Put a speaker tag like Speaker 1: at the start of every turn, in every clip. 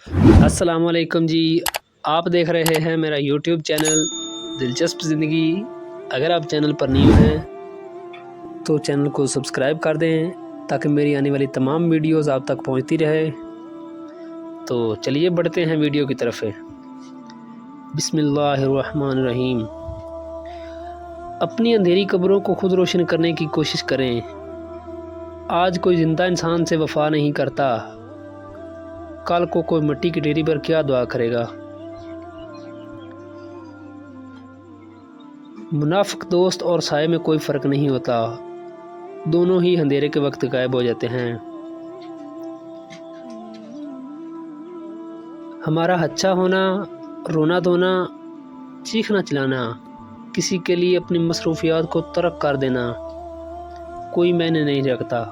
Speaker 1: السلام علیکم جی، آپ دیکھ رہے ہیں میرا یوٹیوب چینل دلچسپ زندگی۔ اگر آپ چینل پر نیو ہیں تو چینل کو سبسکرائب کر دیں تاکہ میری آنے والی تمام ویڈیوز آپ تک پہنچتی رہے۔ تو چلیے بڑھتے ہیں ویڈیو کی طرف۔ بسم اللہ الرحمن الرحیم۔ اپنی اندھیری قبروں کو خود روشن کرنے کی کوشش کریں۔ آج کوئی زندہ انسان سے وفا نہیں کرتا، کل کو کوئی مٹی کی ڈھیری پر کیا دعا کرے گا۔ منافق دوست اور سائے میں کوئی فرق نہیں ہوتا، دونوں ہی اندھیرے کے وقت غائب ہو جاتے ہیں۔ ہمارا اچھا ہونا، رونا دھونا، چیخنا چلانا، کسی کے لیے اپنی مصروفیات کو ترک کر دینا کوئی معنی نہیں رکھتا۔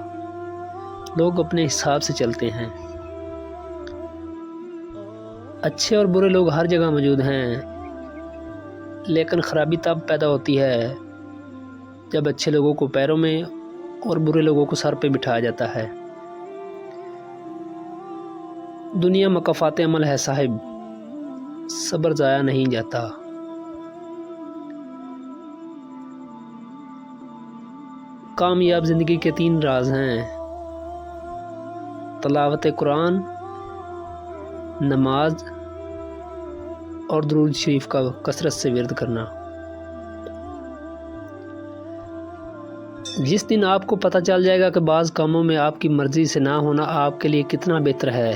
Speaker 1: لوگ اپنے حساب سے چلتے ہیں۔ اچھے اور برے لوگ ہر جگہ موجود ہیں، لیکن خرابی تب پیدا ہوتی ہے جب اچھے لوگوں کو پیروں میں اور برے لوگوں کو سر پہ بٹھایا جاتا ہے۔ دنیا مکافات عمل ہے صاحب، صبر ضائع نہیں جاتا۔ کامیاب زندگی کے 3 راز ہیں: تلاوت قرآن، نماز اور درود شریف کا کثرت سے ورد کرنا۔ جس دن آپ کو پتہ چل جائے گا کہ بعض کاموں میں آپ کی مرضی سے نہ ہونا آپ کے لیے کتنا بہتر ہے،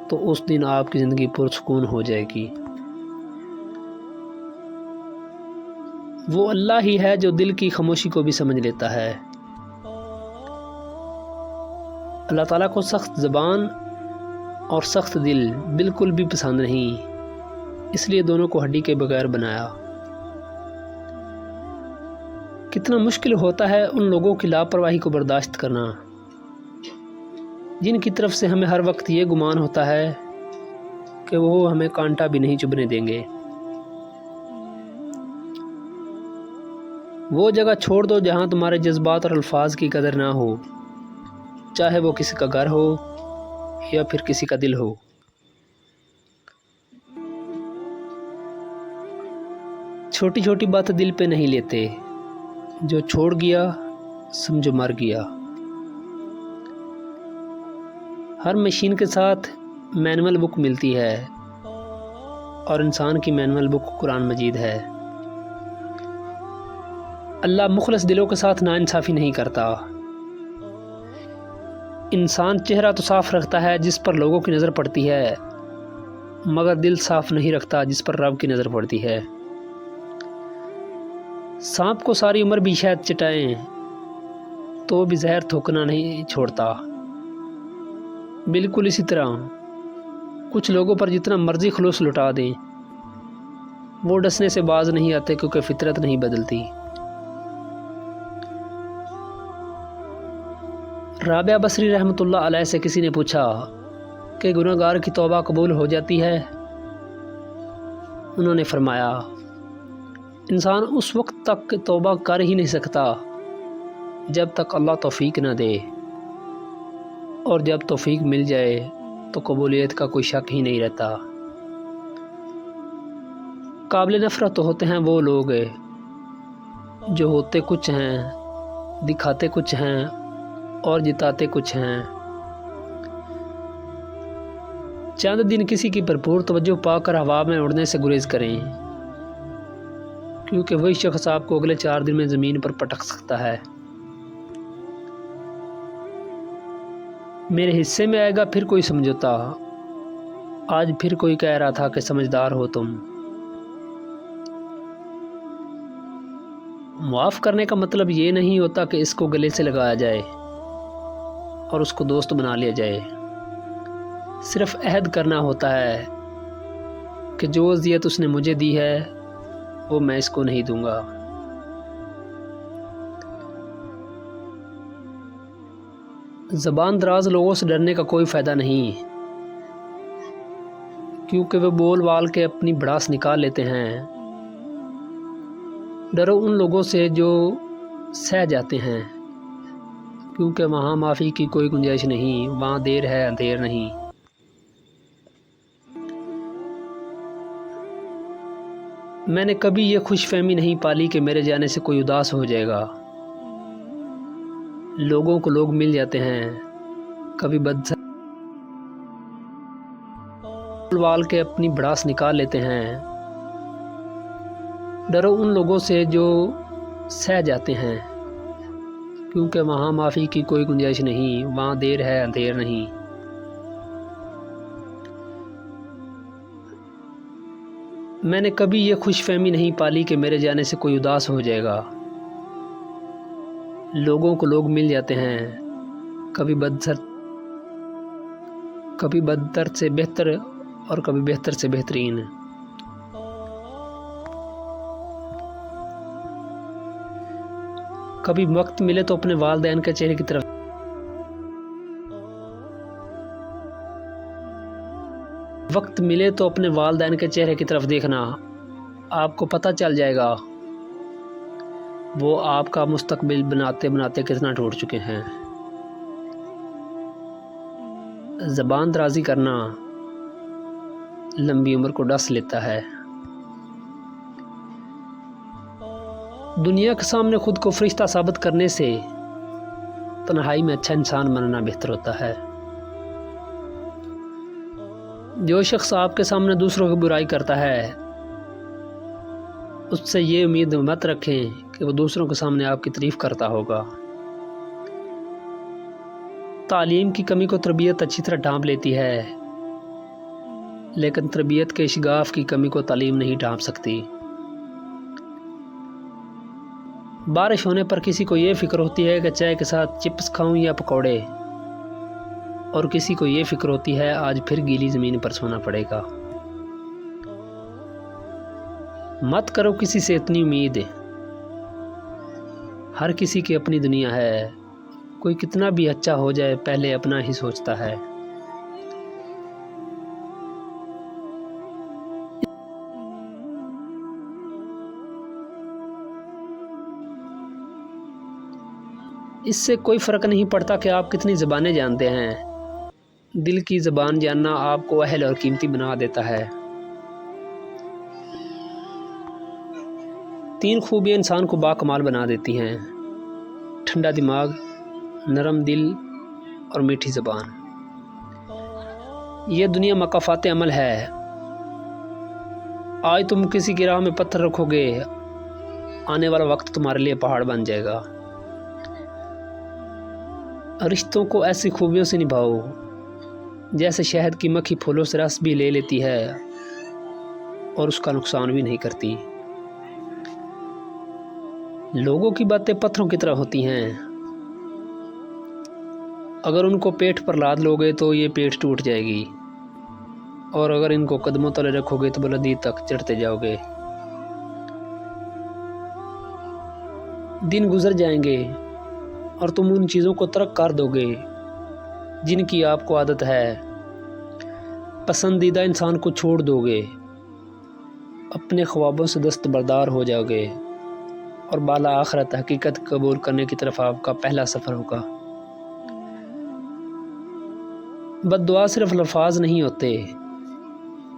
Speaker 1: تو اس دن آپ کی زندگی پرسکون ہو جائے گی۔ وہ اللہ ہی ہے جو دل کی خاموشی کو بھی سمجھ لیتا ہے۔ اللہ تعالیٰ کو سخت زبان اور سخت دل بالکل بھی پسند نہیں، اس لیے دونوں کو ہڈی کے بغیر بنایا۔ کتنا مشکل ہوتا ہے ان لوگوں کی لاپرواہی کو برداشت کرنا جن کی طرف سے ہمیں ہر وقت یہ گمان ہوتا ہے کہ وہ ہمیں کانٹا بھی نہیں چبھنے دیں گے۔ وہ جگہ چھوڑ دو جہاں تمہارے جذبات اور الفاظ کی قدر نہ ہو، چاہے وہ کسی کا گھر ہو یا پھر کسی کا دل ہو۔ چھوٹی چھوٹی بات دل پہ نہیں لیتے، جو چھوڑ گیا سمجھو مر گیا۔ ہر مشین کے ساتھ مینول بک ملتی ہے اور انسان کی مینول بک قرآن مجید ہے۔ اللہ مخلص دلوں کے ساتھ ناانصافی نہیں کرتا۔ انسان چہرہ تو صاف رکھتا ہے جس پر لوگوں کی نظر پڑتی ہے، مگر دل صاف نہیں رکھتا جس پر رب کی نظر پڑتی ہے۔ سانپ کو ساری عمر بھی شہد چٹائیں تو بھی زہر تھوکنا نہیں چھوڑتا۔ بالکل اسی طرح کچھ لوگوں پر جتنا مرضی خلوص لٹا دیں، وہ ڈسنے سے باز نہیں آتے کیونکہ فطرت نہیں بدلتی۔ رابعہ بصری رحمۃ اللہ علیہ سے کسی نے پوچھا کہ گناہ گار کی توبہ قبول ہو جاتی ہے؟ انہوں نے فرمایا، انسان اس وقت تک توبہ کر ہی نہیں سکتا جب تک اللہ توفیق نہ دے، اور جب توفیق مل جائے تو قبولیت کا کوئی شک ہی نہیں رہتا۔ قابل نفرت ہوتے ہیں وہ لوگ جو ہوتے کچھ ہیں، دکھاتے کچھ ہیں اور جتاتے کچھ ہیں۔ چند دن کسی کی بھرپور توجہ پا کر ہوا میں اڑنے سے گریز کریں، کیونکہ وہی شخص آپ کو اگلے 4 دن میں زمین پر پٹک سکتا ہے۔ میرے حصے میں آئے گا پھر کوئی سمجھوتا، آج پھر کوئی کہہ رہا تھا کہ سمجھدار ہو تم۔ معاف کرنے کا مطلب یہ نہیں ہوتا کہ اس کو گلے سے لگایا جائے اور اس کو دوست بنا لیا جائے۔ صرف عہد کرنا ہوتا ہے کہ جو اذیت اس نے مجھے دی ہے وہ میں اس کو نہیں دوں گا۔ زبان دراز لوگوں سے ڈرنے کا کوئی فائدہ نہیں، کیونکہ وہ بول بال کے اپنی بھڑاس نکال لیتے ہیں۔ ڈرو ان لوگوں سے جو سہ جاتے ہیں، کیونکہ وہاں معافی کی کوئی گنجائش نہیں، وہاں دیر ہے اندھیر نہیں۔ میں نے کبھی یہ خوش فہمی نہیں پالی کہ میرے جانے سے کوئی اداس ہو جائے گا۔ لوگوں کو لوگ مل جاتے ہیں، کبھی بدسر وال کے اپنی بڑاس نکال لیتے ہیں۔ ڈرو ان لوگوں سے جو سہ جاتے ہیں، کیونکہ وہاں معافی کی کوئی گنجائش نہیں، وہاں دیر ہے اندھیر نہیں۔ میں نے کبھی یہ خوش فہمی نہیں پالی کہ میرے جانے سے کوئی اداس ہو جائے گا۔ لوگوں کو لوگ مل جاتے ہیں، کبھی بدتر سے بہتر اور کبھی بہتر سے بہترین۔ کبھی وقت ملے تو اپنے والدین کے چہرے کی طرف دیکھنا، آپ کو پتہ چل جائے گا وہ آپ کا مستقبل بناتے بناتے کتنا ٹوٹ چکے ہیں۔ زبان درازی کرنا لمبی عمر کو ڈس لیتا ہے۔ دنیا کے سامنے خود کو فرشتہ ثابت کرنے سے تنہائی میں اچھا انسان بننا بہتر ہوتا ہے۔ جو شخص آپ کے سامنے دوسروں کی برائی کرتا ہے، اس سے یہ امید مت رکھیں کہ وہ دوسروں کے سامنے آپ کی تعریف کرتا ہوگا۔ تعلیم کی کمی کو تربیت اچھی طرح ڈھانپ لیتی ہے، لیکن تربیت کے شگاف کی کمی کو تعلیم نہیں ڈھانپ سکتی۔ بارش ہونے پر کسی کو یہ فکر ہوتی ہے کہ چائے کے ساتھ چپس کھاؤں یا پکوڑے، اور کسی کو یہ فکر ہوتی ہے آج پھر گیلی زمین پر سونا پڑے گا۔ مت کرو کسی سے اتنی امید، ہر کسی کی اپنی دنیا ہے، کوئی کتنا بھی اچھا ہو جائے پہلے اپنا ہی سوچتا ہے۔ اس سے کوئی فرق نہیں پڑتا کہ آپ کتنی زبانیں جانتے ہیں، دل کی زبان جاننا آپ کو اہل اور قیمتی بنا دیتا ہے۔ 3 خوبیاں انسان کو باکمال بنا دیتی ہیں: ٹھنڈا دماغ، نرم دل اور میٹھی زبان۔ یہ دنیا مکافات عمل ہے۔ آج تم کسی کی راہ میں پتھر رکھو گے، آنے والا وقت تمہارے لیے پہاڑ بن جائے گا۔ رشتوں کو ایسی خوبیوں سے نبھاؤ جیسے شہد کی مکھی پھولوں سے رس بھی لے لیتی ہے اور اس کا نقصان بھی نہیں کرتی۔ لوگوں کی باتیں پتھروں کی طرح ہوتی ہیں، اگر ان کو پیٹھ پر لاد لو گے تو یہ پیٹھ ٹوٹ جائے گی، اور اگر ان کو قدموں تلے رکھو گے تو بلندی تک چڑھتے جاؤ گے۔ دن گزر جائیں گے اور تم ان چیزوں کو ترک کر دو گے جن کی آپ کو عادت ہے، پسندیدہ انسان کو چھوڑ دو گے، اپنے خوابوں سے دستبردار ہو جاؤ گے، اور بالا آخرت حقیقت قبول کرنے کی طرف آپ کا پہلا سفر ہوگا۔ بد دعا صرف الفاظ نہیں ہوتے،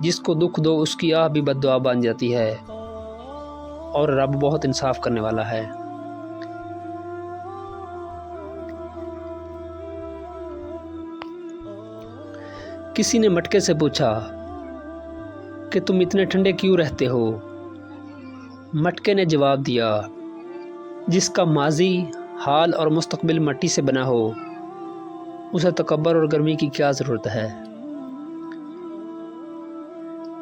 Speaker 1: جس کو دکھ دو اس کی آہ بھی بد دعا بن جاتی ہے، اور رب بہت انصاف کرنے والا ہے۔ کسی نے مٹکے سے پوچھا کہ تم اتنے ٹھنڈے کیوں رہتے ہو؟ مٹکے نے جواب دیا، جس کا ماضی، حال اور مستقبل مٹی سے بنا ہو، اسے تکبر اور گرمی کی کیا ضرورت ہے؟